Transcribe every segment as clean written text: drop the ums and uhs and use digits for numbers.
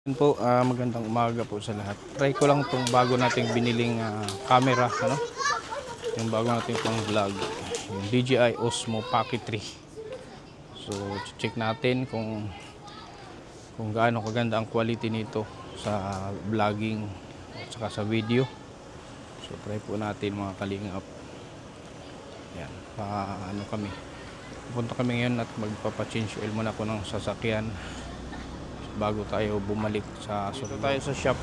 Po, magandang umaga po sa lahat. Try ko lang itong bago nating biniling camera, ano? Yung bago nating pang vlog, yung DJI Osmo Pocket 3. So, check natin kung gaano kaganda ang quality nito sa vlogging at saka sa video. So, try po natin mga kalingap. Yan, ano kami. Pupunta kami ngayon at magpapa-change oil muna ko ng sasakyan bago tayo bumalik sa tayo sa shop.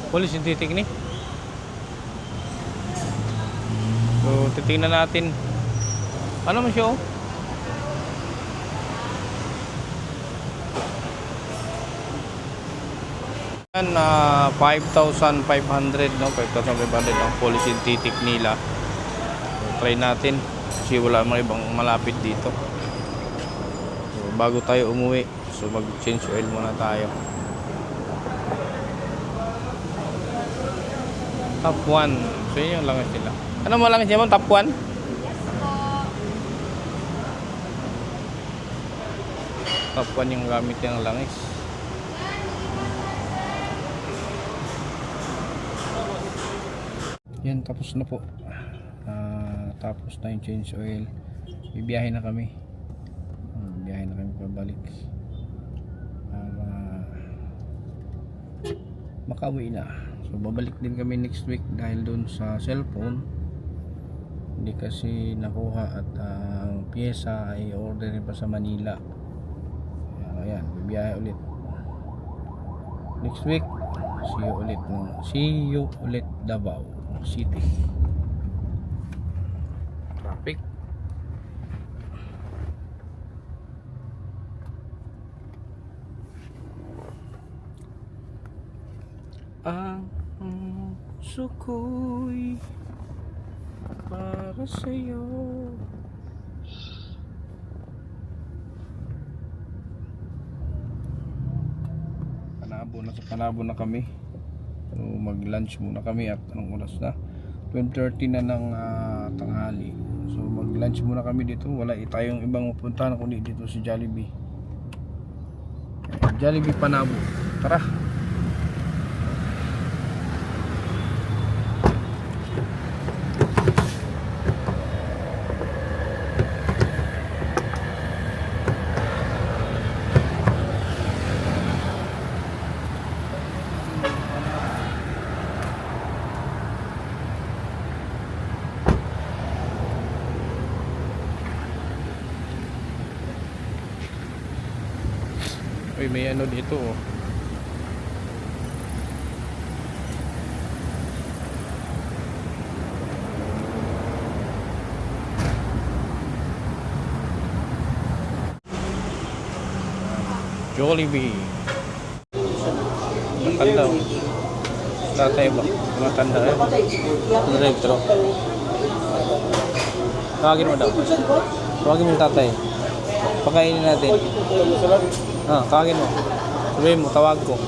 Police synthetic ni. So titingnan natin. Ano man siya? Yan 5,500 no, 5,500 ang police synthetic nila. So, try natin kasi wala mga ibang malapit dito. So, bago tayo umuwi, so mag-change oil muna tayo. Top 1. So yun yung langis nila. Ano mo langis niya mo? Top 1? Top 1 yung gamit yung langis. Yan, tapos na po. Tapos na yung change oil. Bibiyahin na kami. Biyahin na kami pabalik. Makauwi na. So babalik din kami next week dahil doon sa cellphone hindi kasi nakuha at ang pyesa ay order pa sa Manila. Ayan, bibiyahe ulit next week. See you ulit Davao City. Traffic. Ang puso ko'y para sa'yo. Panabo na kami. So mag-lunch muna kami at anong oras na? 12:30 na ng tanghali. So mag-lunch muna kami dito. Wala tayong ibang pupuntahan kundi dito si Jollibee. Jollibee Panabo. Tara. Uy, may ano dito oh. Jollibee. Matanda oh. Tatay ba? Matanda eh. Direktro. Tawagin mo daw. Tawagin mo yung tatay. Pakainin natin. Tawagin mo. Sabihin mo, tawag ko.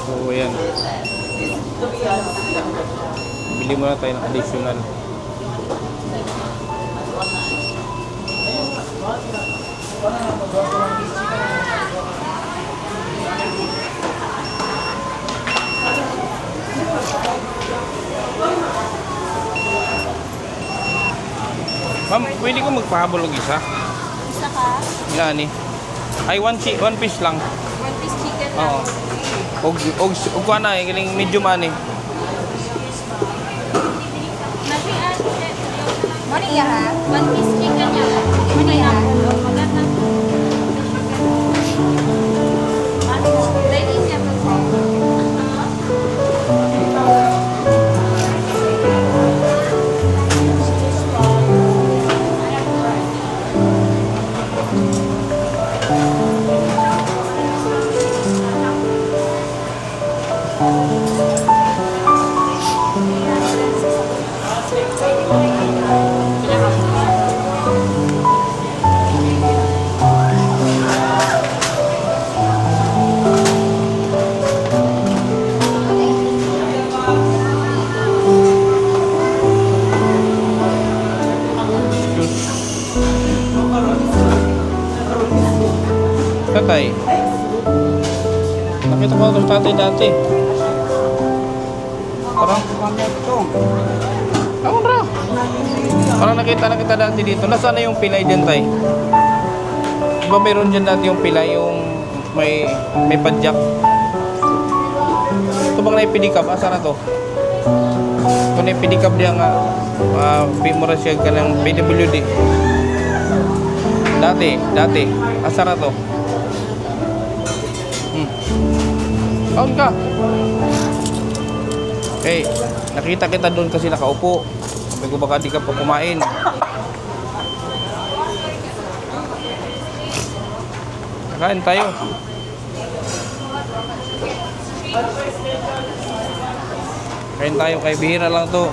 So yan, bili muna tayo ng additional. Ma'am, pwede ko magpahabol ng isa? Isa ka? Yan eh. Ay, one piece lang. One piece chicken lang. Oo. Okay. Og kuha na, galing medium ani. Mari ya ha? One piece chicken ya. Mari ya. Maganda. Ano? Ready siya po. Tatay. Nakita ko ito tatay dati. Parang ako ra. Parang nakita na kita dati dito. Nasaan na yung pilay dyan, tay? Diba mayroon dyan dati yung pilay, yung may padyak? Ito bang naipidikab? Asa na to? Ito naipidikab diya nga Bimura siya ka ng PWD. Dati. Asa na to? Kaon ka. Okay, nakita kita doon kasi nakaupo. Sabi ko baka di ka pa kumain. Kakain tayo. Kain tayo, kay bihira lang to.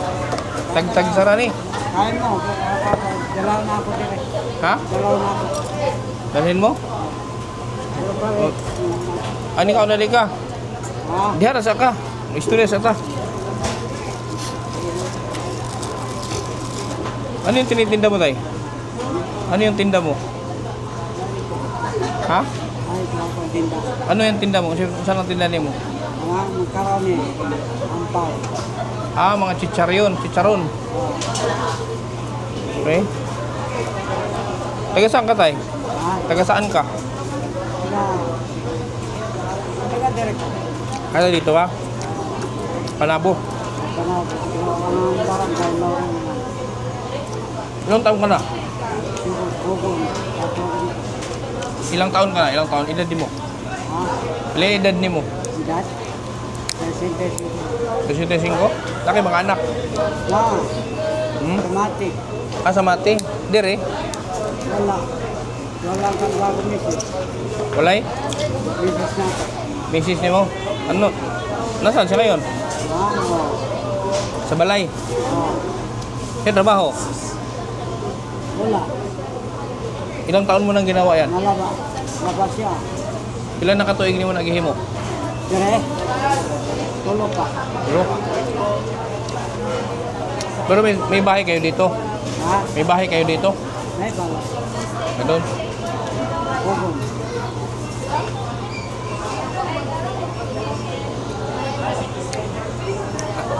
Tag-tag sara ni. Kain mo, dalaw na ako dire. Ha? Dalaw na ako. Dalhin mo? Ani ka unali ka? Ha? Diha sa ka. Istorya sa ta. Ano yung tinitinda mo, tay? Ano yung tinda mo? Ha? Ay, ako tinda. Ano yung tinda mo? Saan ang tinda mo? Mga magkarami, ampaw. Ah, mga chicharon. Okay. Taga saan ka, tay? Ha? Taga saan ka? Taga direct. Kaya dito ba? Panabo. Panabo. Ang barangay Laurel. Ilang taon ka na? Bugong. Ilang taon ka na? Ilang taon? Edad mo? Ha? Ilang edad ni mo? Sidat? Presentation. 25? Laki mga anak. Wow. Hmm? Automatic. Ah, sa mati? Dire? Wala. Wala kang bago misis. Walay? Misis na ako. Misis ni mo? Ano? Nasaan siya ngayon? Ano? Sa balay? Oh. Siya trabaho? Wala. Ilang taon mo nang ginawa yan? Malaba. Labas siya. Ilan na katuig ni mo naghihimo? Dire? Tulo pa. Pero may bahay kayo dito? Ha? May bahay kayo dito? May bala. Ganun? Bugong.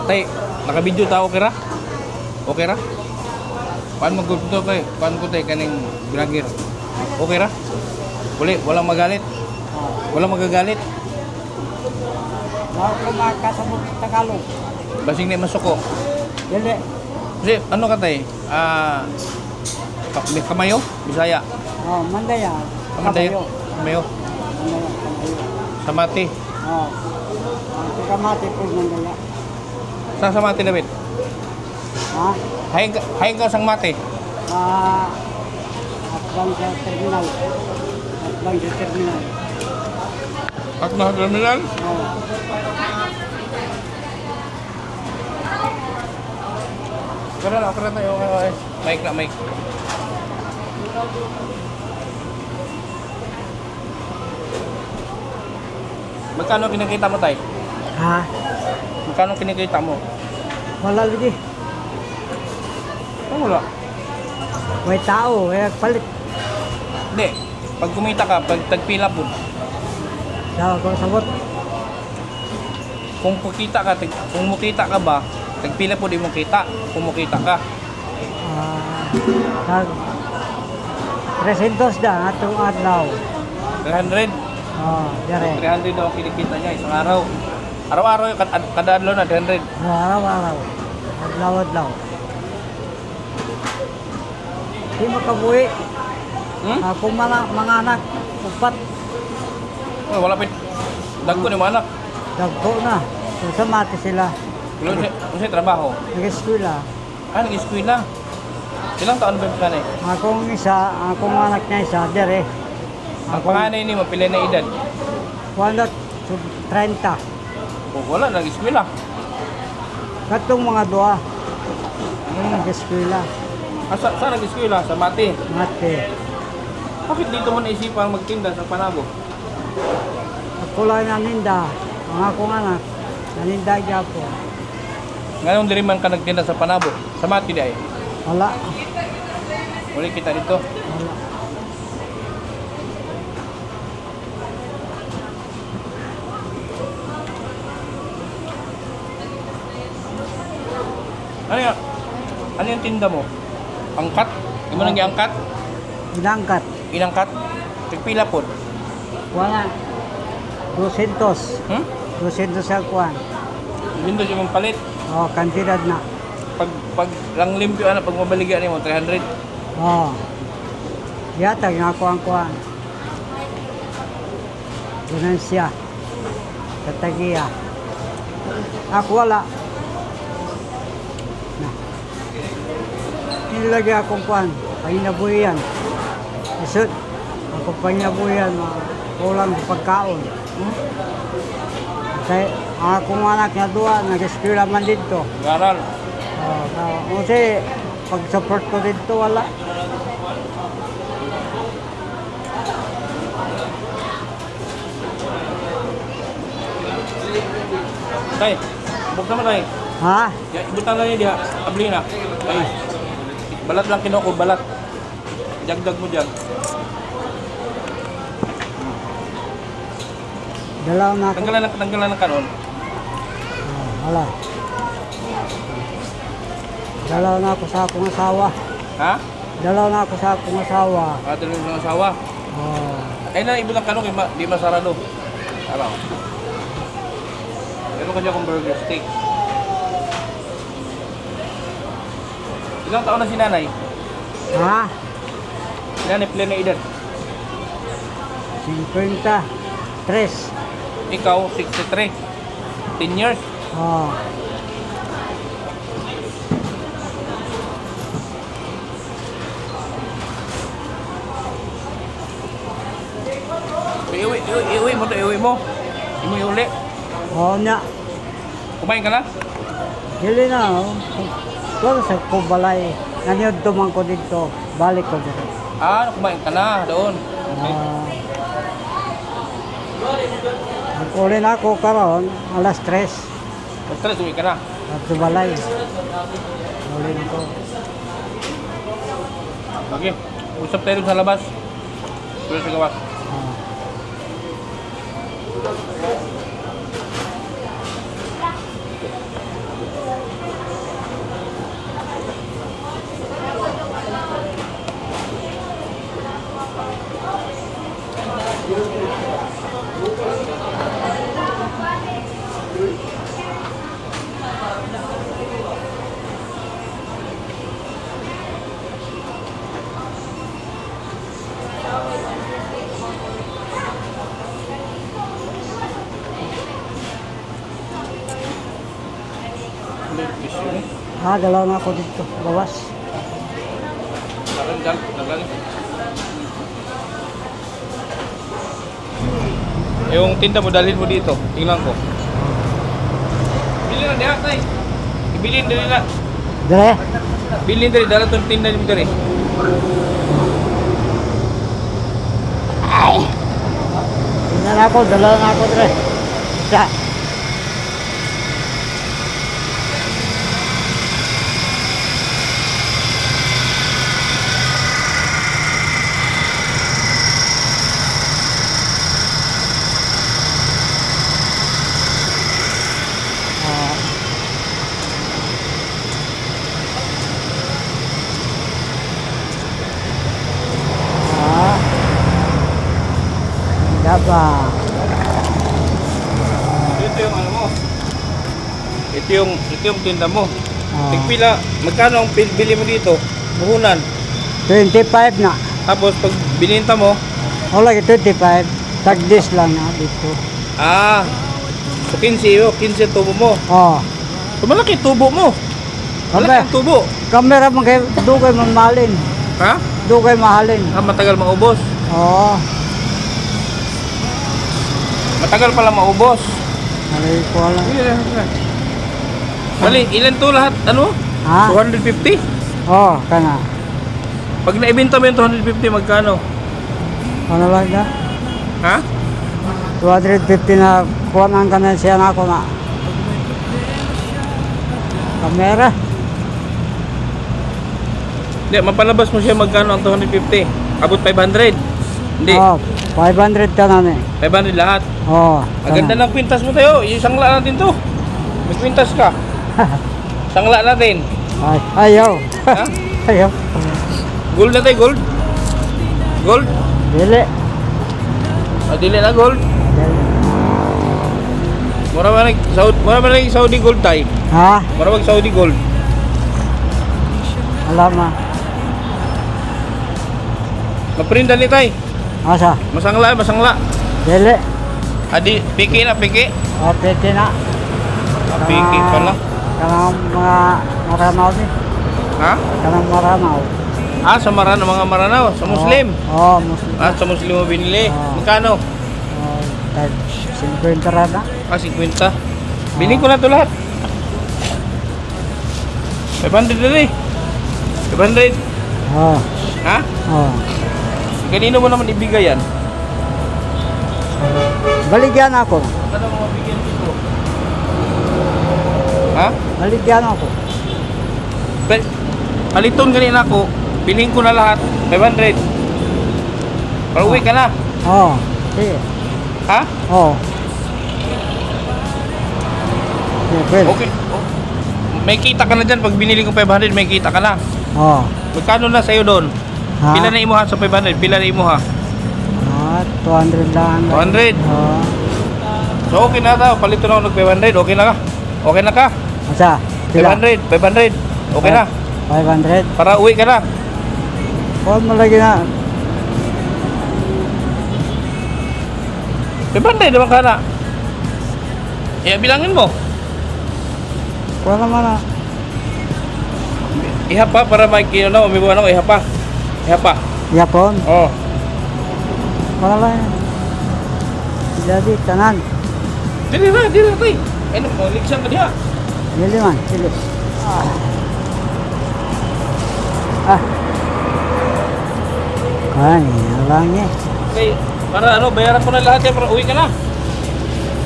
Tay, naka-video ta okay ra? Okay ra? Paano magkuto kay? Paano ko tay kaning vlogger? Okay ra? Walang magalit. Walang magagalit. Lahat ko makasabot sa Tagalog. Basing na masuko. Dili. Kasi ano ka tay? Kamayo? Bisaya? Oh, Mandaya. Kamayo? Kamayo? Mandaya, Kamayo. Samati? Oh. Ang Kamati po Mandaya. Sa Samati David? Ha? Hayang ka sang mati? Atbang sa terminal. Atbang sa terminal. At na terminal? Oh. Pero na, okay na tayo. Mic na, mic. Magkano kinikita mo, tay? Ha? Magkano kinikita mo? Wala lagi. Ano wala? May tao, may palit. Hindi. Pag kumita ka, pag tagpila po. Daw ko sabot. Kung mukita ka ba, tagpila po di mo kita. Kung mukita ka. Tag 300 da atong adlaw. 300. dire. 300 daw ang kinikita niya isang araw. Araw-araw yung kada adlaw na 300. Araw-araw. Adlaw-adlaw. Di makabuhi. Kung mga anak, upat, Oh, wala pa dagko ni mga anak. dagko na. So, sa mati sila. Kasi trabaho. Nag-eskwela. Nag-eskwela. Ilang taon ba ka na eh? Akong anak niya isa, dire. Ang panganay ni mo, pila na edad? 130. Oh, wala, nag-eskwela. Katong mga dua. Nag-eskwela. Saan nag-eskwela? Sa Mati. Mati. Bakit dito mo naisipan magtinda sa Panabo? Ako lang naninda. Ang akong anak, naninda po. Ngayon din man ka nagtinda sa Panabo? Sa Mati di ay? Wala. Uli kita dito. Wala. Ano yung tinda mo? Angkat? Di mo nang iangkat? Inangkat. Inangkat? Tigpila po? Wala. 200. Hmm? 200 sa kuwan. Lindo siya mong palit. Kantidad na. Pag lang limpyo pag mabaligan mo, 300. Yatag nga ako ang kuwan. Ganun siya. Katagiya. Ako wala. Nilagay akong kuwan. Pahinabuyan. Isod. Ako pahinabuyan. Kulang sa pagkaon. Kaya akong anak na duwa, nag-eskwela man dito. Garal. Kasi pag-support ko dito, wala. Tay, buk naman tay. Ha? Ibutan na niya diha. Abli na. Tay. Balat lang kinuko, balat. Jagdag mo dyan. Dalaw na ako. Tanggalan ng kanon. Wala. Dalaw na ako sa akong asawa. Ha? Dalaw na ako sa akong asawa. Tuloy ng asawa. Ay na, ibutang kanon, di masarado. Araw. Meron ka dyan kong burger steak. Ilang taon na si nanay? Ha? Si nanay, pila na edad. 53. Ikaw, 63. 10 years. Iuwi mo to, iuwi mo. Iuwi uli. Nya. Kumain ka na? Dili na. Wala sa kubalay. Naniod tumang ko dito. Balik ko dito. Kumain ka na doon. Nag-uli na ako karon alas 3. Basta uwi ka na. At balay. Uli na ko. Okay. Usap tayo dun sa labas. Tuloy sa gawas. Dalaw na ako dito. Bawas. Tagal. Yung tinda mo, dalhin mo dito. Tingnan ko. Bilhin na diha, tay. Ibilhin din na. Dire? Bilhin din, dala itong tinda mo dali. Tingnan ako. Dalaw na ako dire. Isa. Daba. ito yung tinda mo. Oh. Tigpila, magkano ang bili mo dito? Buhunan. 25 na. Tapos pag bininta mo, Wala 25. Tagdis lang na dito. so 15 tubo mo. Oh. So malaki tubo mo. Malaki Kamera, ang tubo. kamera mo kay dugay mo mahalin. Ha? Dugay mahalin. Matagal maubos. Oo. Matagal pala maubos. Alay ko lang. Bali, ilan to lahat? Ano? Ha? 250? Oh, kana. Pag naibenta mo yung 250, magkano? Ano lang na? Ha? 250 na kuhanan ka na siya na ako na. Kamera. Hindi, mapalabas mo siya magkano ang 250? Abot 500? Hindi, Oh, 500 ka na ni. 500 lahat. Oh. Ang ganda ng kwintas mo tayo. Isangla natin to. May kwintas ka. Sangla natin. Ay, ayaw. Ha? Ayaw. Gold na tayo, gold. Gold. Dili. Dili na gold. Mura ba nag Saudi gold tayo? Ha? Mura mag Saudi gold. Alam na. Maprinda ni tayo. Asa? Masangla. Dili. Adi, piki na, piki. Oh, pwede na. Piki pala. Kanang mga maranaw ni. Ha? Kanang maranaw. Sa mga Maranao, sa Muslim. Oh, Muslim. Sa Muslim mo binili. Oo. Magkano? Oh, tag 50 na. 50. Bili ko na to lahat. 500 din eh. 500. Oh. Ha? Oh. Kanino mo naman ibigay yan? Baligyan ako. Ano mo mabigyan dito? Ha? Baligyan ako. Paliton ganyan ako. Bilhin ko na lahat. 500. Para uwi ka na. Oh. Sige. Ha? Oh. Okay. Okay. May kita ka na dyan. Pag binili ko 500, may kita ka na. Oh. Magkano na sa'yo doon? Ha? Pila na imuha sa 500? Pila na imuha? 200 lang. 200. Oh. So okay na daw. Palito na ako ng 500. Okay na ka? Okay na ka? Asa? Pila? 500. 500. Okay na. 500. Para uwi ka na. Huwag mo lagi na. 500 naman ka na. Bilangin mo. Huwag naman na. Iha pa para may kino umibuan ako. Iha pa. Yapon. Oh. Huwag lang. Jadi tanan. Dili na. Tay. Ano mo? Ligsan ka diha. Dili man. Dili. Ah. Kani, lang eh. Okay. Para bayaran ko na lahat yan para uwi ka na.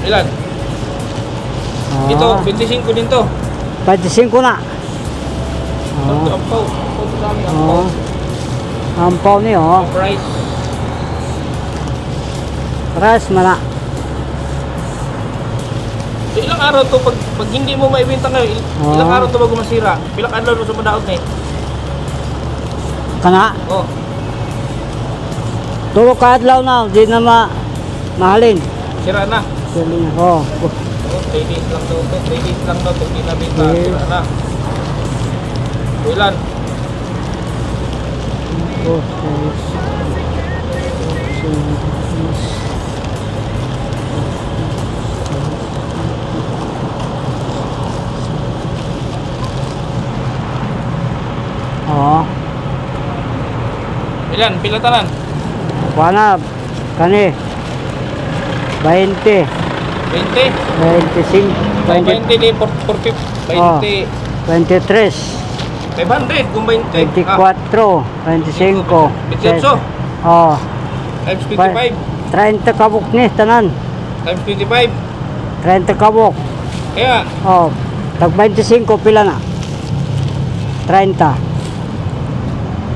Ilan? Oh. Ito, 25 din to. 25 na. Ito, Oh. ampaw. Ito dami, Oh. ampaw. Ampaw ni oh. Price. Price mana. So, ilang araw to pag hindi mo maibenta ngayon, ilang araw to bago masira? Ilang araw sa madaot na eh? Kana. Oh. Tulo ka adlaw na, di na mahalin. Sira na. Dili na. Oh. 3 days lang daw to. 3 days lang daw pag pinabenta. Okay. Sira na. So, ilan? Oh. Oh. Ilan? Pila tanan? Kuana kani 20, 20? 25, 20 di 40, 20. 23, 500 kung 20. 24, 25, 28. oh, Times 25. 30 kabuk ni tanan, Times 25. 30 kabuk. Kaya, Oh, tag 25 pila na? 30.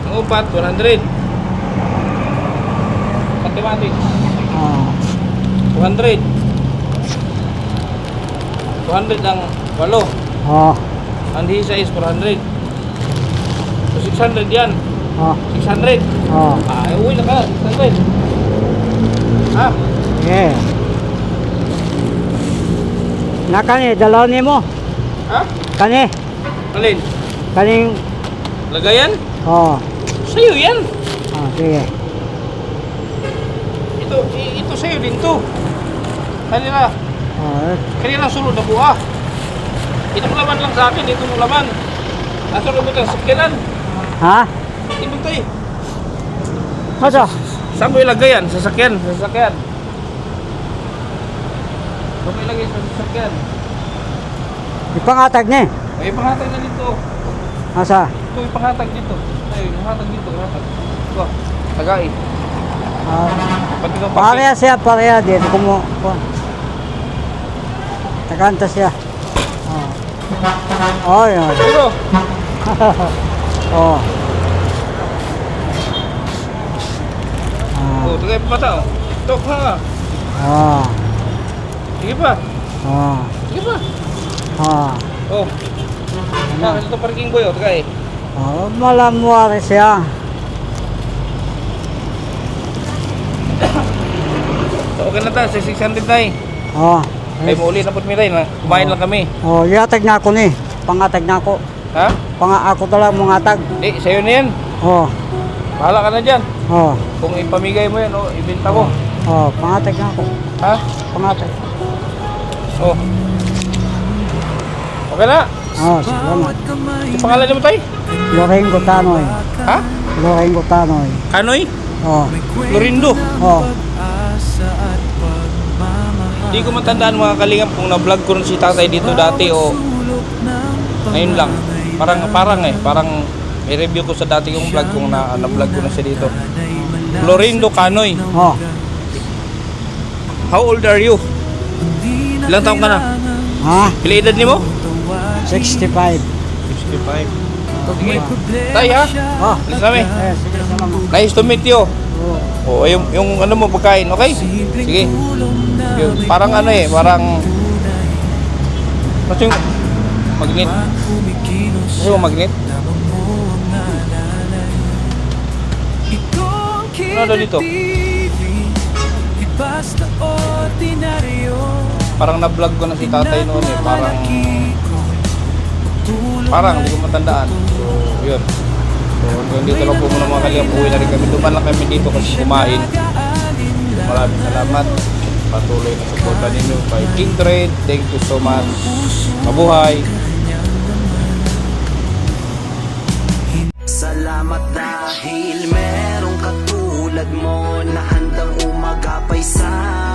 ang upat, 100. Mathematics. Oh, 200. 200 ang 8. oh, Ang hisa is 400. So 600 yan. oh, 600. oh. Uwi na ka. 600. Ha? Yeah. Nakani dalaw nimo. Ha? Kani. Alin? Kaning, Lagayan? oh. Sa'yo yan. Ah, sige. Ito sa'yo din to. Kanina. Oh, Kanina sulod na buha. Itong laman lang sa akin, itong laman. Nasa lubot ang sakyanan. ha? Ito tayo. Ano? Saan mo ilagay yan? Sa sakyan. Sa sakyan. Saan mo ilagay sa sakyan? Ipangatag ni. Ay, ipangatag na dito. Asa? Ito, ipangatag dito. Ay, ipangatag dito. Ipangatag. Ito. Tagay. Ah, Pati kang pareha siya, pareha din. Takanta siya. Oh. Oh, yun. Pero, Oh. Ah. oh, tagay pa mata. Ito pa. Ah. Sige pa. Ah. Sige pa. Ah. Oh. Ito parking boy. Oh, tagay. Oh, malamuari siya. So, okay na tayo. Sa 600 tayo. Oh. Ay, mauli na po mi tayo. Kumain lang kami. Oh, yatag na ako ni. Pangatag na ako. Ha? Ako talaga mangatag. Sa'yo na yan. Oh. Bahala ka na dyan. Oh. Kung ipamigay mo yan, ibenta ko. Oh, pangatag na ako. Ha? Pangatag. Oh. Okay na. Oh, salamat. Yung pangalan niyo mo tayo? Loreng Gutanoy. Ha? Loreng Gutanoy. Kanoy? Oh. Lorindo. Oh. Hindi ko matandaan mga kalingap kung na-vlog ko rin si tatay dito dati o ngayon lang. Parang i-review ko sa dati yung vlog kung na-vlog ko na siya dito. Lorindo Kanoy. Oh. How old are you? Ilang taong ka na? Ha? Pila edad ni mo? 65. 65. Sige. Tay ha? Oh. Alis kami. Sige, salamat. Nice to meet you. Oh. O, yung ano mo pagkain, okay? Sige. Yun, parang parang yung magnet. Kasi yung magnet. Ano daw dito? Parang na-vlog ko na si tatay noon eh. Parang hindi ko matandaan. So, yun. So, hanggang dito lang po muna mga kaliyap. Uwi na rin kami. Duman lang kami dito kasi kumain. Maraming salamat. Patuloy na suporta ninyo kay King Trade. Thank you so much. Mabuhay. Salamat dahil merong katulad mo na handang umagapay sa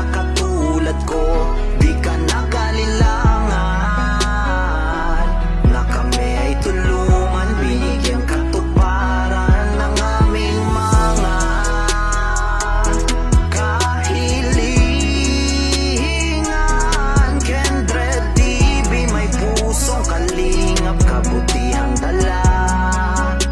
katulad ko. Di ka nagalilangan na kami ay tulungan, binigyan katuparan ng aming mga kahilingan. Kendred TV, may pusong kalingap, kabutihang dala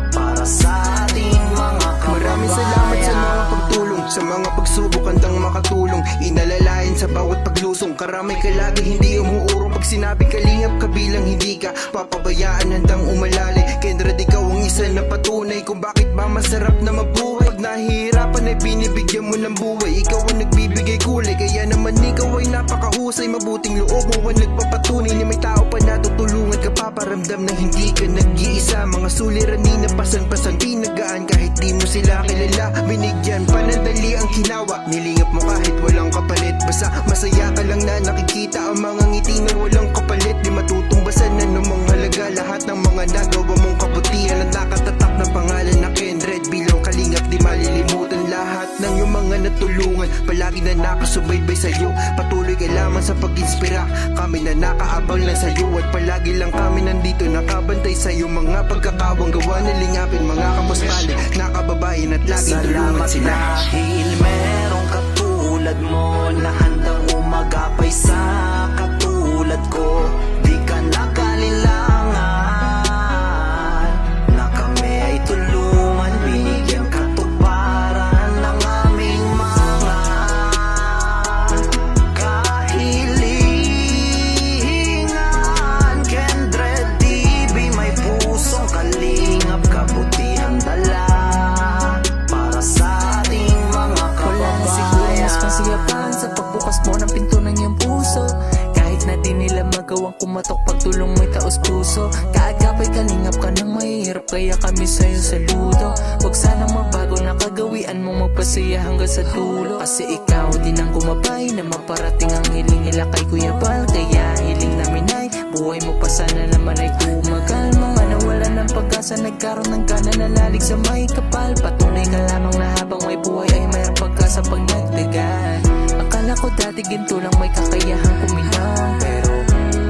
para sa ating mga kababayan. Maraming salamat sa mga pagtulong, sa mga pagsubok handang makatulong, inalalayan sa bawat paglusong. Karamay ka lagi, hindi umuurong. Pag sinabing kalingap, kabilang hindi ka papabayaan, handang umalalay. Kendred, ikaw ang isa na patunay kung bakit ba masarap na mabuhay. Pag nahihirapan ay binibigyan mo ng buhay, ikaw ang nagbibigay kulay. Kaya naman ikaw ay napakahusay, mabuting loob mo ang nagpapatunay na may tao pa natutulungan ka, paparamdam na hindi ka nag-iisa. Mga suliranin na pasan-pasan, pinagaan kahit di mo sila kilala. Binigyan panandali ang ginawa, nilingap mo kahit walang kapalit. Basta masaya ka lang na nakikita ang mga ngiti na walang kapalit. Di matutumbasan na namang halaga lahat ng mga nagawa mong kabutihan at nakatatak na pangalan na Kendred. Bilang kalingap di malilimutan lahat ng iyong mga natulungan, palagi na nakasubaybay sa'yo. Patuloy ka lamang sa pag-inspira, kami na nakaabang lang sa'yo. At palagi lang kami nandito nakabantay sa'yo. Mga pagkakawang gawa na lingapin, mga kapuspali, nakababayan at laging tulungan Salamat sila. dahil merong katulad mo na handang umagapay sa katulad ko. Di ka nagalilangan na kami ay tulungan, binigyan katuparan ng aming mga kahilingan. Kendred TV, may pusong kalingap, kabutihang dala para sa ating mga Wala na siguro mas kababayan. pasigapan sa pagbukas mo ng pinto ng iyong puso. bukas puso. Kaagapay kalingap ka ng mahirap, kaya kami sa'yo saludo. Huwag sanang magbago na kagawian mo, magpasaya hanggang sa dulo. Kasi ikaw din ang gumabay na maparating ang hiling nila kay Kuya Bal. Kaya hiling namin ay buhay mo pa sana naman ay tumagal. Mga nawala ng pag-asa, nagkaroon ng gana, nalalig sa may kapal. Patunay ka lamang na habang may buhay ay mayroong pag-asa pag nagdagan. Akala ko dati ginto lang may kakayahan kuminang, pero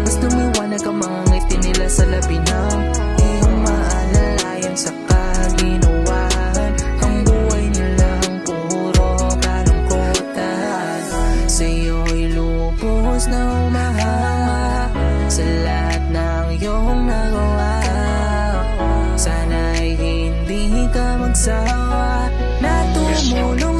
mas lumiwanag ang mga ngiti nila sa labi ng iyong maalalayan sa kaginawahan. Ang buhay nilang puro kalungkutan, sa'yo'y lubos na umahanga sa lahat ng iyong nagawa. Sana'y hindi ka magsawa na tumulong